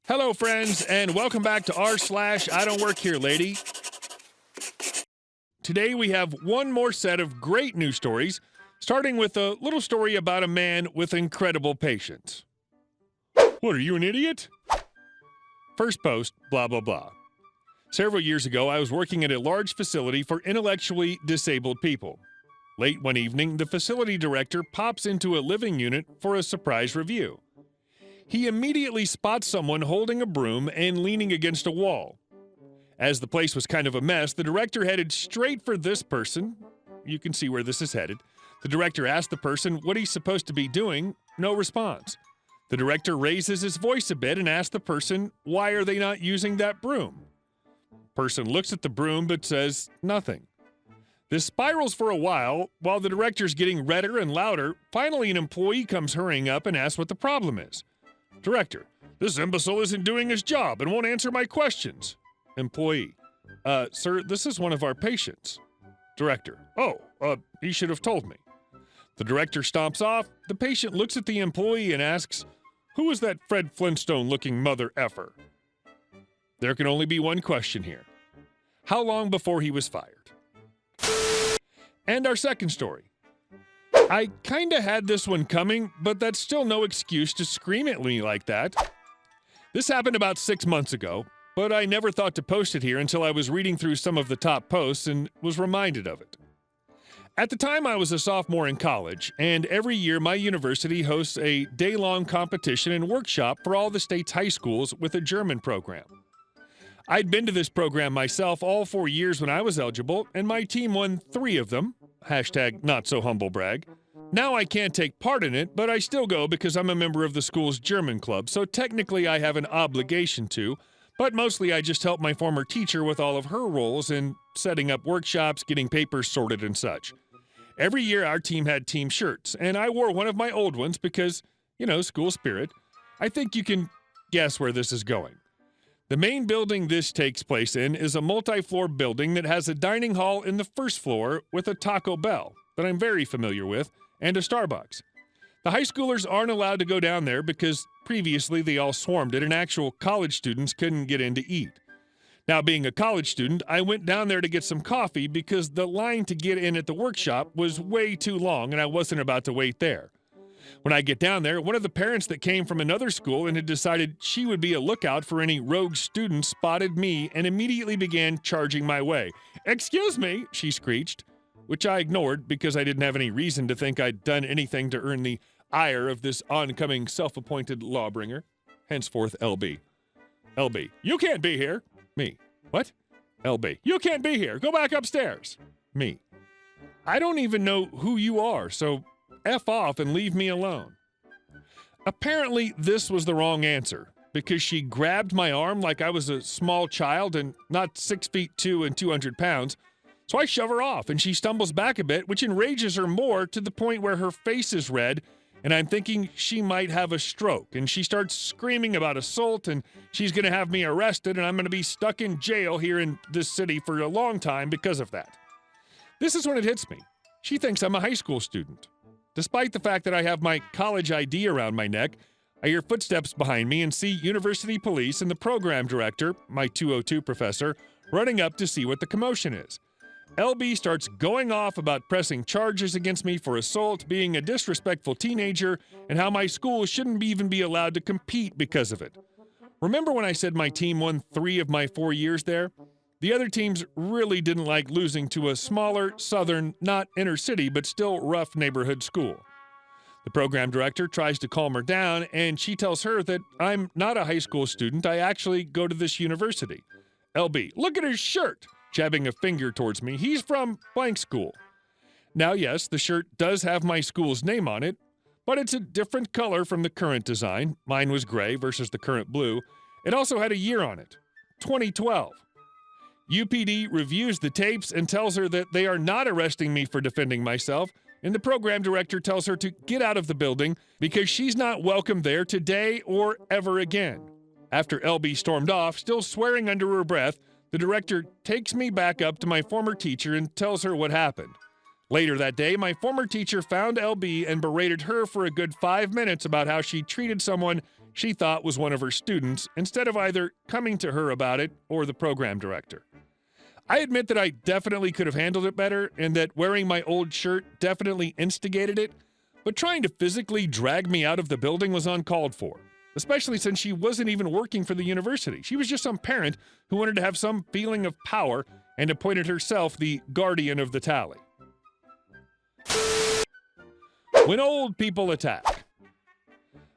Hello, friends, and welcome back to r/IDontWorkHereLady. Today we have one more set of great news stories, starting with a little story about a man with incredible patience. What, are you an idiot? First post, blah, blah, blah. Several years ago, I was working at a large facility for intellectually disabled people. Late one evening, the facility director pops into a living unit for a surprise review. He immediately spots someone holding a broom and leaning against a wall. As the place was kind of a mess, the director headed straight for this person. You can see where this is headed. The director asked the person what he's supposed to be doing. No response. The director raises his voice a bit and asks the person, why are they not using that broom? Person looks at the broom but says nothing. This spirals for a while the director's getting redder and louder. Finally, an employee comes hurrying up and asks what the problem is. Director, this imbecile isn't doing his job and won't answer my questions. Employee, sir, this is one of our patients. Director, he should have told me. The director stomps off. The patient looks at the employee and asks, who is that Fred Flintstone-looking mother effer? There can only be one question here. How long before he was fired? And our second story. I kinda had this one coming, but that's still no excuse to scream at me like that. This happened about 6 months ago, but I never thought to post it here until I was reading through some of the top posts and was reminded of it. At the time, I was a sophomore in college, and every year my university hosts a day-long competition and workshop for all the state's high schools with a German program. I'd been to this program myself all 4 years when I was eligible, and my team won 3 of them. #NotSoHumbleBrag. Now I can't take part in it, but I still go because I'm a member of the school's German club, so technically I have an obligation to, but mostly I just help my former teacher with all of her roles in setting up workshops, getting papers sorted, and such. Every year our team had team shirts, and I wore one of my old ones because, school spirit. I think you can guess where this is going. The main building this takes place in is a multi-floor building that has a dining hall in the first floor with a Taco Bell that I'm very familiar with and a Starbucks. The high schoolers aren't allowed to go down there because previously they all swarmed it and actual college students couldn't get in to eat. Now, being a college student, I went down there to get some coffee because the line to get in at the workshop was way too long and I wasn't about to wait there. When I get down there, one of the parents that came from another school and had decided she would be a lookout for any rogue students spotted me and immediately began charging my way. "Excuse me," she screeched, which I ignored because I didn't have any reason to think I'd done anything to earn the ire of this oncoming self-appointed lawbringer. Henceforth, LB. LB, you can't be here. Me. What? LB, you can't be here. Go back upstairs. Me. I don't even know who you are, so F off and leave me alone. Apparently, this was the wrong answer because she grabbed my arm like I was a small child and not 6'2" and 200 pounds. So I shove her off and she stumbles back a bit, which enrages her more to the point where her face is red and I'm thinking she might have a stroke. And she starts screaming about assault and she's going to have me arrested and I'm going to be stuck in jail here in this city for a long time because of that. This is when it hits me. She thinks I'm a high school student. Despite the fact that I have my college ID around my neck, I hear footsteps behind me and see university police and the program director, my 202 professor, running up to see what the commotion is. LB starts going off about pressing charges against me for assault, being a disrespectful teenager, and how my school shouldn't even be allowed to compete because of it. Remember when I said my team won 3 of my 4 years there? The other teams really didn't like losing to a smaller, southern, not inner city, but still rough neighborhood school. The program director tries to calm her down, and she tells her that I'm not a high school student. I actually go to this university. LB, look at his shirt, jabbing a finger towards me. He's from blank school. Now, yes, the shirt does have my school's name on it, but it's a different color from the current design. Mine was gray versus the current blue. It also had a year on it, 2012. UPD reviews the tapes and tells her that they are not arresting me for defending myself, and the program director tells her to get out of the building because she's not welcome there today or ever again. After LB stormed off, still swearing under her breath, the director takes me back up to my former teacher and tells her what happened. Later that day, my former teacher found LB and berated her for a good 5 minutes about how she treated someone she thought was one of her students instead of either coming to her about it or the program director. I admit that I definitely could have handled it better and that wearing my old shirt definitely instigated it, but trying to physically drag me out of the building was uncalled for, especially since she wasn't even working for the university. She was just some parent who wanted to have some feeling of power and appointed herself the guardian of the tally. When old people attack.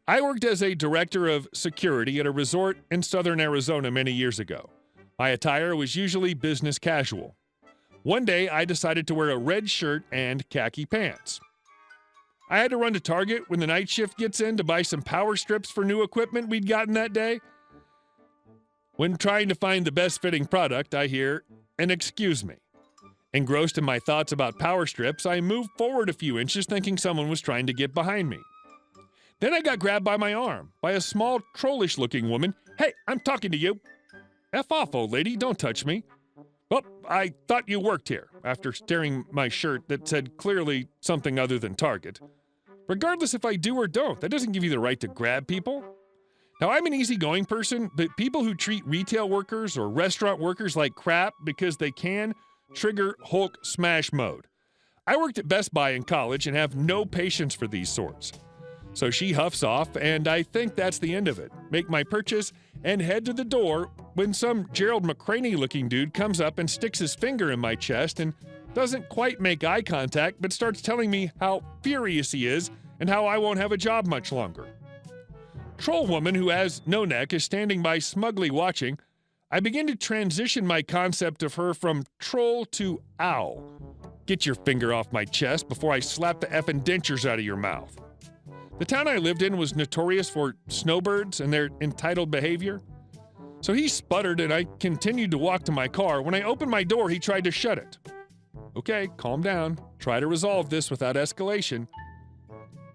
I worked as a director of security at a resort in southern Arizona many years ago. My attire was usually business casual. One day, I decided to wear a red shirt and khaki pants. I had to run to Target when the night shift gets in to buy some power strips for new equipment we'd gotten that day. When trying to find the best fitting product, I hear an "excuse me." Engrossed in my thoughts about power strips, I moved forward a few inches thinking someone was trying to get behind me. Then I got grabbed by my arm by a small, trollish-looking woman. "Hey, I'm talking to you." "F off, old lady, don't touch me." "Well, I thought you worked here," after staring my shirt that said clearly something other than Target. Regardless if I do or don't, that doesn't give you the right to grab people. Now, I'm an easygoing person, but people who treat retail workers or restaurant workers like crap because they can trigger Hulk smash mode. I worked at Best Buy in college and have no patience for these sorts. So she huffs off, and I think that's the end of it. Make my purchase and head to the door when some Gerald McCraney-looking dude comes up and sticks his finger in my chest and doesn't quite make eye contact, but starts telling me how furious he is and how I won't have a job much longer. Troll woman who has no neck is standing by smugly watching. I begin to transition my concept of her from troll to owl. Get your finger off my chest before I slap the effing dentures out of your mouth. The town I lived in was notorious for snowbirds and their entitled behavior. So he sputtered and I continued to walk to my car. When I opened my door, he tried to shut it. Okay, calm down. Try to resolve this without escalation.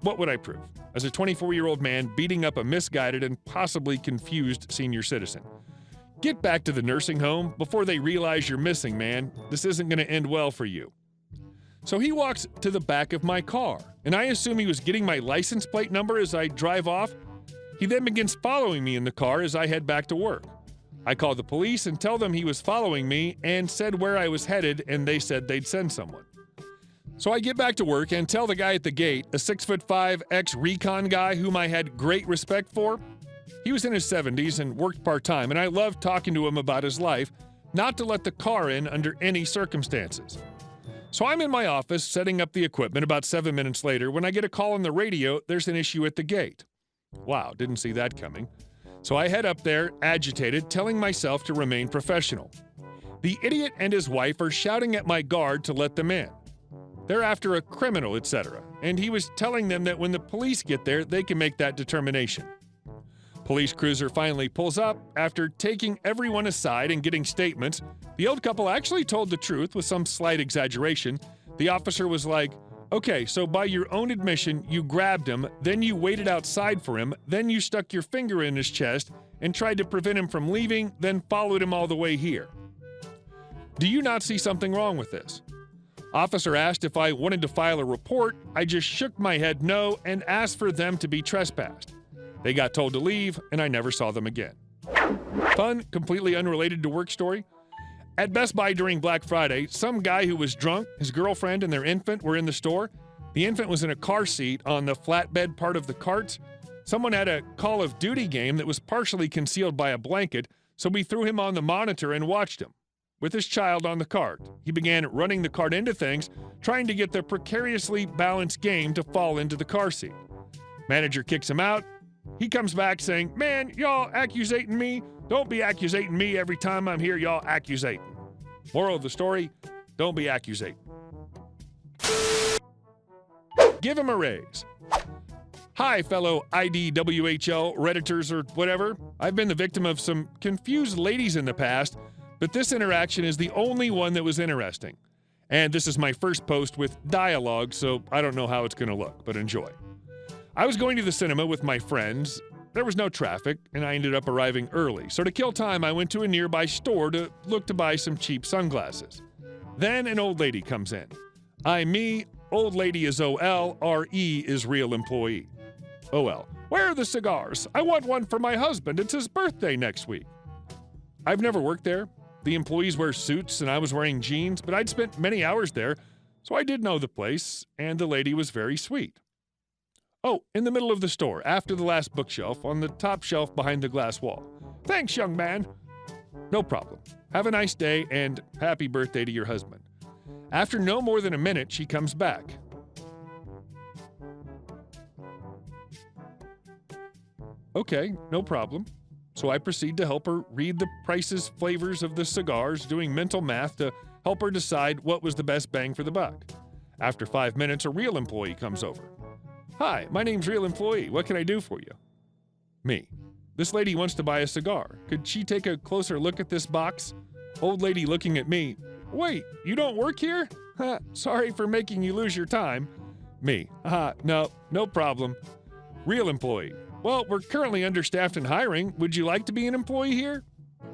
What would I prove? As a 24-year-old man beating up a misguided and possibly confused senior citizen. Get back to the nursing home before they realize you're missing, man. This isn't going to end well for you. So he walks to the back of my car, and I assume he was getting my license plate number as I drive off. He then begins following me in the car as I head back to work. I call the police and tell them he was following me and said where I was headed, and they said they'd send someone. So I get back to work and tell the guy at the gate, a 6'5" ex-recon guy whom I had great respect for. He was in his 70s and worked part-time, and I loved talking to him about his life, not to let the car in under any circumstances. So I'm in my office setting up the equipment about 7 minutes later when I get a call on the radio. There's an issue at the gate. Wow, didn't see that coming. So I head up there, agitated, telling myself to remain professional. The idiot and his wife are shouting at my guard to let them in. They're after a criminal, etc., and he was telling them that when the police get there, they can make that determination. Police cruiser finally pulls up. After taking everyone aside and getting statements, the old couple actually told the truth with some slight exaggeration. The officer was like, "Okay, so by your own admission, you grabbed him, then you waited outside for him, then you stuck your finger in his chest and tried to prevent him from leaving, then followed him all the way here. Do you not see something wrong with this?" Officer asked if I wanted to file a report. I just shook my head no and asked for them to be trespassed. They got told to leave, and I never saw them again. Fun, completely unrelated to work story. At Best Buy during Black Friday, some guy who was drunk, his girlfriend and their infant were in the store. The infant was in a car seat on the flatbed part of the cart. Someone had a Call of Duty game that was partially concealed by a blanket, so we threw him on the monitor and watched him. With his child on the cart, he began running the cart into things, trying to get the precariously balanced game to fall into the car seat. Manager kicks him out. He comes back saying, "Man, y'all accusating me? Don't be accusating me every time I'm here, y'all accusating." Moral of the story, don't be accusating. Give him a raise. Hi, fellow IDWHL Redditors or whatever. I've been the victim of some confused ladies in the past, but this interaction is the only one that was interesting. And this is my first post with dialogue, so I don't know how it's going to look, but enjoy. I was going to the cinema with my friends. There was no traffic, and I ended up arriving early. So to kill time, I went to a nearby store to look to buy some cheap sunglasses. Then an old lady comes in. I'm me. Old lady is OL. RE is real employee. OL. Where are the cigars? I want one for my husband. It's his birthday next week. I've never worked there. The employees wear suits and I was wearing jeans, but I'd spent many hours there, so I did know the place, and the lady was very sweet. Oh, in the middle of the store, after the last bookshelf, on the top shelf behind the glass wall. Thanks, young man. No problem. Have a nice day, and happy birthday to your husband. After no more than a minute, she comes back. Okay, no problem. So I proceed to help her read the prices, flavors of the cigars, doing mental math to help her decide what was the best bang for the buck. After 5 minutes, a real employee comes over. Hi, my name's Real Employee. What can I do for you? Me. This lady wants to buy a cigar. Could she take a closer look at this box? Old lady looking at me. Wait, you don't work here? Sorry for making you lose your time. Me. No problem. Real Employee. Well, we're currently understaffed and hiring. Would you like to be an employee here?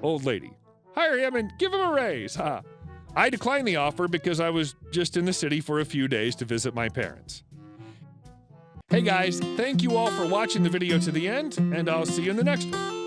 Old lady. Hire him and give him a raise. I declined the offer because I was just in the city for a few days to visit my parents. Hey guys, thank you all for watching the video to the end, and I'll see you in the next one.